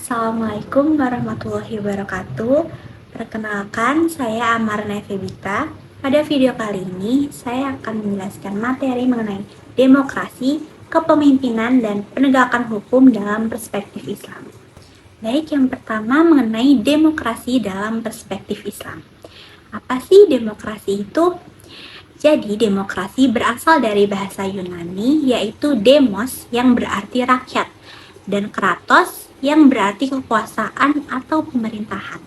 Assalamualaikum warahmatullahi wabarakatuh. Perkenalkan, saya Amarna Febita. Pada video kali ini, saya akan menjelaskan materi mengenai demokrasi, kepemimpinan, dan penegakan hukum dalam perspektif Islam. Baik, yang pertama mengenai demokrasi dalam perspektif Islam. Apa sih demokrasi itu? Jadi, demokrasi berasal dari bahasa Yunani, yaitu demos yang berarti rakyat, dan kratos yang berarti kekuasaan atau pemerintahan.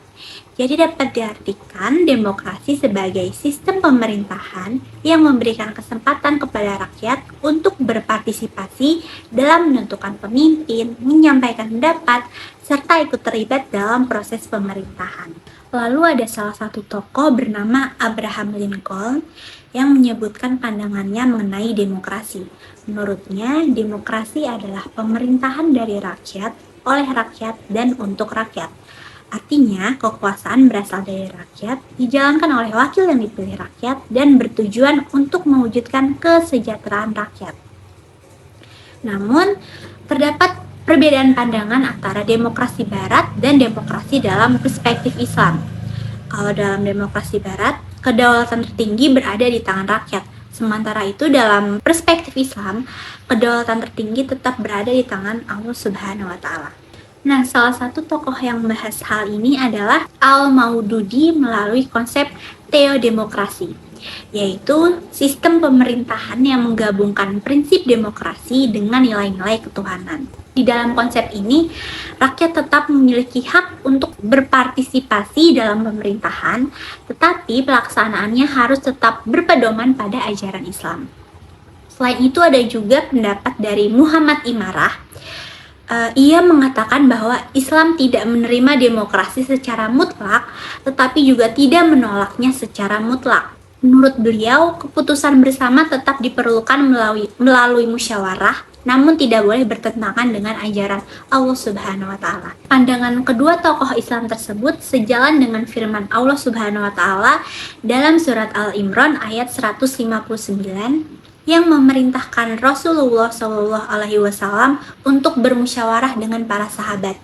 Jadi dapat diartikan demokrasi sebagai sistem pemerintahan yang memberikan kesempatan kepada rakyat untuk berpartisipasi dalam menentukan pemimpin, menyampaikan pendapat, serta ikut terlibat dalam proses pemerintahan. Lalu ada salah satu tokoh bernama Abraham Lincoln yang menyebutkan pandangannya mengenai demokrasi. Menurutnya, demokrasi adalah pemerintahan dari rakyat, oleh rakyat, dan untuk rakyat. Artinya, kekuasaan berasal dari rakyat, dijalankan oleh wakil yang dipilih rakyat, dan bertujuan untuk mewujudkan kesejahteraan rakyat. Namun, terdapat perbedaan pandangan antara demokrasi barat dan demokrasi dalam perspektif Islam. Kalau dalam demokrasi barat, kedaulatan tertinggi berada di tangan rakyat. Sementara itu dalam perspektif Islam, kedaulatan tertinggi tetap berada di tangan Allah Subhanahu wa Ta'ala. Nah, salah satu tokoh yang membahas hal ini adalah Al-Maududi melalui konsep teodemokrasi, yaitu sistem pemerintahan yang menggabungkan prinsip demokrasi dengan nilai-nilai ketuhanan. Di dalam konsep ini, rakyat tetap memiliki hak untuk berpartisipasi dalam pemerintahan, tetapi pelaksanaannya harus tetap berpedoman pada ajaran Islam. Selain itu ada juga pendapat dari Muhammad Imarah. Ia mengatakan bahwa Islam tidak menerima demokrasi secara mutlak, tetapi juga tidak menolaknya secara mutlak. Menurut beliau, keputusan bersama tetap diperlukan melalui musyawarah, namun tidak boleh bertentangan dengan ajaran Allah Subhanahu wa Ta'ala. Pandangan kedua tokoh Islam tersebut sejalan dengan firman Allah Subhanahu wa Ta'ala dalam surat Al-Imran ayat 159 yang memerintahkan Rasulullah SAW untuk bermusyawarah dengan para sahabat.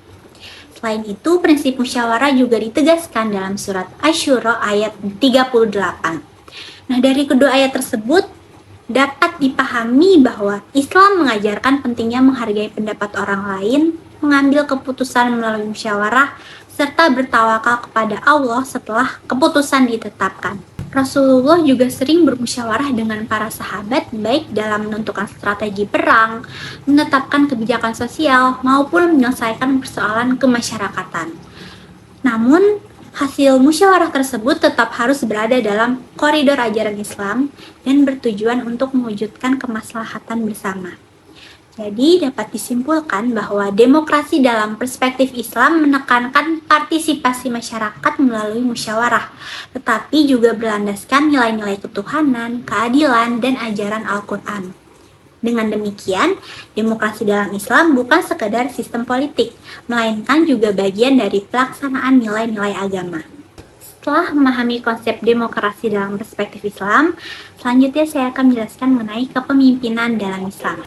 Selain itu, prinsip musyawarah juga ditegaskan dalam surat Asy-Syura ayat 38. Nah, dari kedua ayat tersebut dapat dipahami bahwa Islam mengajarkan pentingnya menghargai pendapat orang lain, mengambil keputusan melalui musyawarah, serta bertawakal kepada Allah setelah keputusan ditetapkan. Rasulullah juga sering bermusyawarah dengan para sahabat, baik dalam menentukan strategi perang, menetapkan kebijakan sosial, maupun menyelesaikan persoalan kemasyarakatan. Namun, hasil musyawarah tersebut tetap harus berada dalam koridor ajaran Islam dan bertujuan untuk mewujudkan kemaslahatan bersama. Jadi dapat disimpulkan bahwa demokrasi dalam perspektif Islam menekankan partisipasi masyarakat melalui musyawarah, tetapi juga berlandaskan nilai-nilai ketuhanan, keadilan, dan ajaran Al-Quran. Dengan demikian, demokrasi dalam Islam bukan sekedar sistem politik, melainkan juga bagian dari pelaksanaan nilai-nilai agama. Setelah memahami konsep demokrasi dalam perspektif Islam, selanjutnya saya akan menjelaskan mengenai kepemimpinan dalam Islam.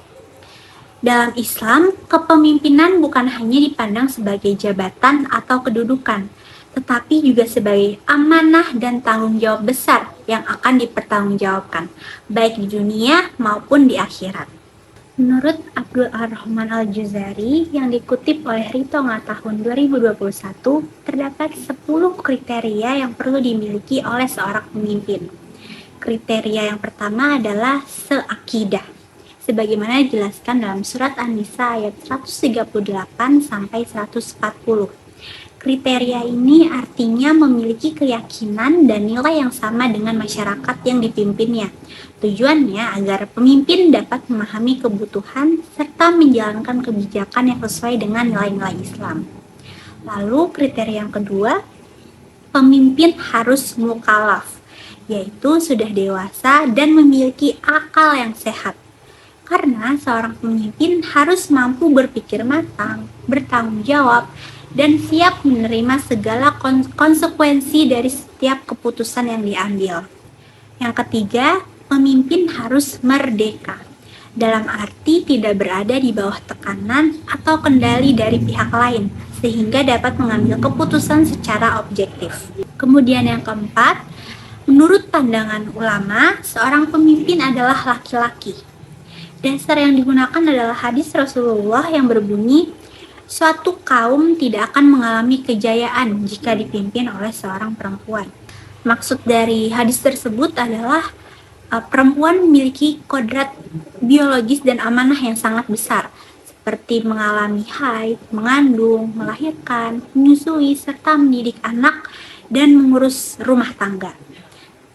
Dalam Islam, kepemimpinan bukan hanya dipandang sebagai jabatan atau kedudukan, tetapi juga sebagai amanah dan tanggung jawab besar yang akan dipertanggungjawabkan, baik di dunia maupun di akhirat. Menurut Abdul Ar-Rahman Al-Juzari yang dikutip oleh Ritonga tahun 2021, terdapat 10 kriteria yang perlu dimiliki oleh seorang pemimpin. Kriteria yang pertama adalah seakidah, sebagaimana dijelaskan dalam surat An-Nisa ayat 138-140. Kriteria ini artinya memiliki keyakinan dan nilai yang sama dengan masyarakat yang dipimpinnya. Tujuannya agar pemimpin dapat memahami kebutuhan serta menjalankan kebijakan yang sesuai dengan nilai-nilai Islam. Lalu kriteria yang kedua, pemimpin harus mukallaf, yaitu sudah dewasa dan memiliki akal yang sehat. Karena seorang pemimpin harus mampu berpikir matang, bertanggung jawab, dan siap menerima segala konsekuensi dari setiap keputusan yang diambil. Yang ketiga, pemimpin harus merdeka. dalam arti tidak berada di bawah tekanan atau kendali dari pihak lain, sehingga dapat mengambil keputusan secara objektif. Kemudian yang keempat, menurut pandangan ulama, seorang pemimpin adalah laki-laki. Dasar yang digunakan adalah hadis Rasulullah yang berbunyi, suatu kaum tidak akan mengalami kejayaan jika dipimpin oleh seorang perempuan. Maksud dari hadis tersebut adalah perempuan memiliki kodrat biologis dan amanah yang sangat besar, seperti mengalami haid, mengandung, melahirkan, menyusui, serta mendidik anak dan mengurus rumah tangga.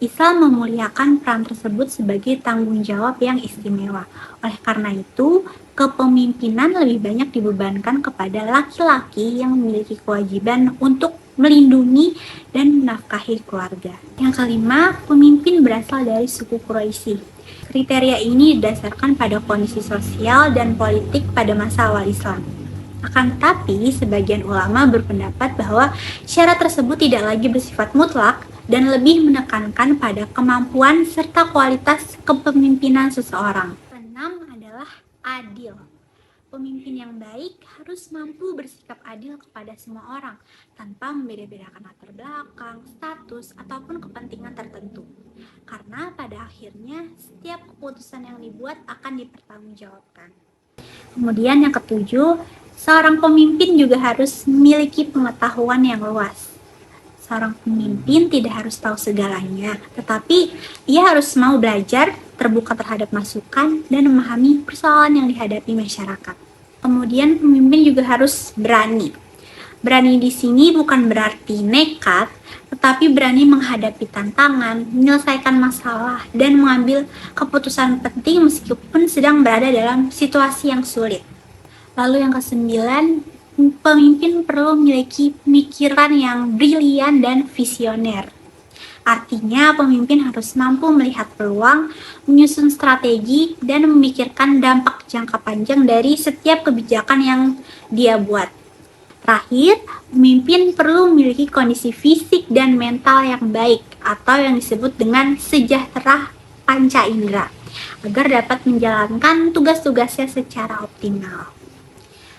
Islam memuliakan peran tersebut sebagai tanggung jawab yang istimewa. Oleh karena itu, kepemimpinan lebih banyak dibebankan kepada laki-laki yang memiliki kewajiban untuk melindungi dan menafkahi keluarga. Yang kelima, pemimpin berasal dari suku Quraisy. Kriteria ini didasarkan pada kondisi sosial dan politik pada masa awal Islam. Akan tetapi, sebagian ulama berpendapat bahwa syarat tersebut tidak lagi bersifat mutlak dan lebih menekankan pada kemampuan serta kualitas kepemimpinan seseorang. Keenam adalah adil. Pemimpin yang baik harus mampu bersikap adil kepada semua orang, tanpa membeda-bedakan latar belakang, status, ataupun kepentingan tertentu. Karena pada akhirnya, setiap keputusan yang dibuat akan dipertanggungjawabkan. Kemudian yang ketujuh, seorang pemimpin juga harus memiliki pengetahuan yang luas. Seorang pemimpin tidak harus tahu segalanya, tetapi ia harus mau belajar, terbuka terhadap masukan, dan memahami persoalan yang dihadapi masyarakat. Kemudian pemimpin juga harus berani. Berani di sini bukan berarti nekat, tetapi berani menghadapi tantangan, menyelesaikan masalah, dan mengambil keputusan penting meskipun sedang berada dalam situasi yang sulit. Lalu yang kesembilan, pemimpin perlu memiliki pemikiran yang brilian dan visioner. Artinya, pemimpin harus mampu melihat peluang, menyusun strategi, dan memikirkan dampak jangka panjang dari setiap kebijakan yang dia buat. Terakhir, pemimpin perlu memiliki kondisi fisik dan mental yang baik, atau yang disebut dengan sejahtera panca indera, agar dapat menjalankan tugas-tugasnya secara optimal.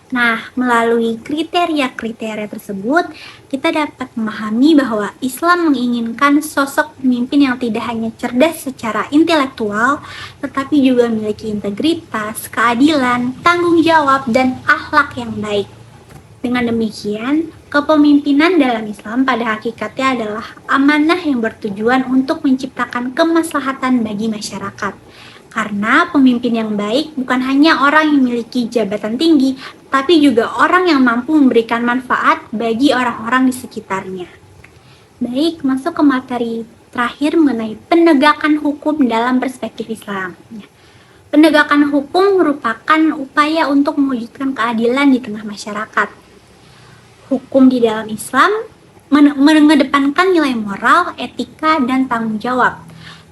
Nah, melalui kriteria-kriteria tersebut, kita dapat memahami bahwa Islam menginginkan sosok pemimpin yang tidak hanya cerdas secara intelektual, tetapi juga memiliki integritas, keadilan, tanggung jawab, dan akhlak yang baik. Dengan demikian, kepemimpinan dalam Islam pada hakikatnya adalah amanah yang bertujuan untuk menciptakan kemaslahatan bagi masyarakat. Karena pemimpin yang baik bukan hanya orang yang memiliki jabatan tinggi, tapi juga orang yang mampu memberikan manfaat bagi orang-orang di sekitarnya. Baik, masuk ke materi terakhir mengenai penegakan hukum dalam perspektif Islam. Penegakan hukum merupakan upaya untuk mewujudkan keadilan di tengah masyarakat. Hukum di dalam Islam mengedepankan nilai moral, etika, dan tanggung jawab.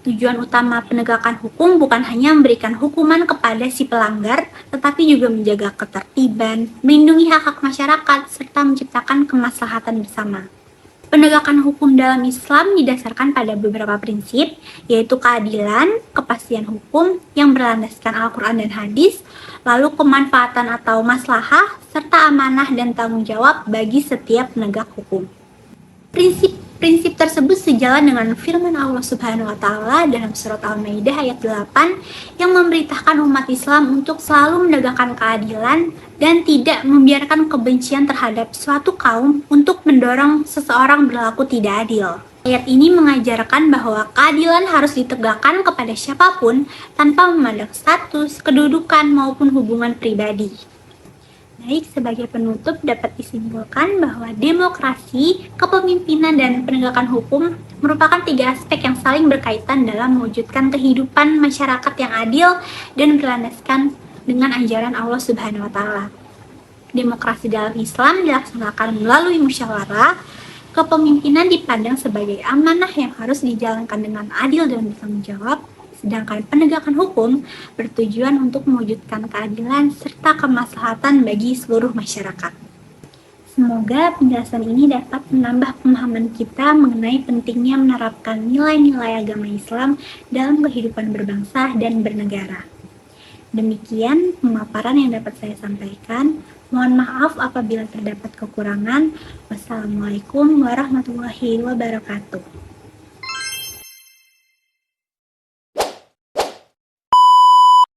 Tujuan utama penegakan hukum bukan hanya memberikan hukuman kepada si pelanggar, tetapi juga menjaga ketertiban, melindungi hak-hak masyarakat, serta menciptakan kemaslahatan bersama. Penegakan hukum dalam Islam didasarkan pada beberapa prinsip, yaitu keadilan, kepastian hukum yang berlandaskan Al-Quran dan hadis, lalu kemanfaatan atau maslahah, serta amanah dan tanggung jawab bagi setiap penegak hukum. Prinsip tersebut sejalan dengan firman Allah Subhanahu wa Ta'ala dalam surat Al-Maidah ayat 8 yang memberitahukan umat Islam untuk selalu menegakkan keadilan dan tidak membiarkan kebencian terhadap suatu kaum untuk mendorong seseorang berlaku tidak adil. Ayat ini mengajarkan bahwa keadilan harus ditegakkan kepada siapapun tanpa memandang status, kedudukan, maupun hubungan pribadi. Baik, sebagai penutup dapat disimpulkan bahwa demokrasi, kepemimpinan, dan penegakan hukum merupakan tiga aspek yang saling berkaitan dalam mewujudkan kehidupan masyarakat yang adil dan berlandaskan dengan ajaran Allah Subhanahu wa Ta'ala. Demokrasi dalam Islam dilaksanakan melalui musyawarah, kepemimpinan dipandang sebagai amanah yang harus dijalankan dengan adil dan bertanggung jawab, sedangkan penegakan hukum bertujuan untuk mewujudkan keadilan serta kemaslahatan bagi seluruh masyarakat. Semoga penjelasan ini dapat menambah pemahaman kita mengenai pentingnya menerapkan nilai-nilai agama Islam dalam kehidupan berbangsa dan bernegara. Demikian pemaparan yang dapat saya sampaikan. Mohon maaf apabila terdapat kekurangan. Wassalamualaikum warahmatullahi wabarakatuh.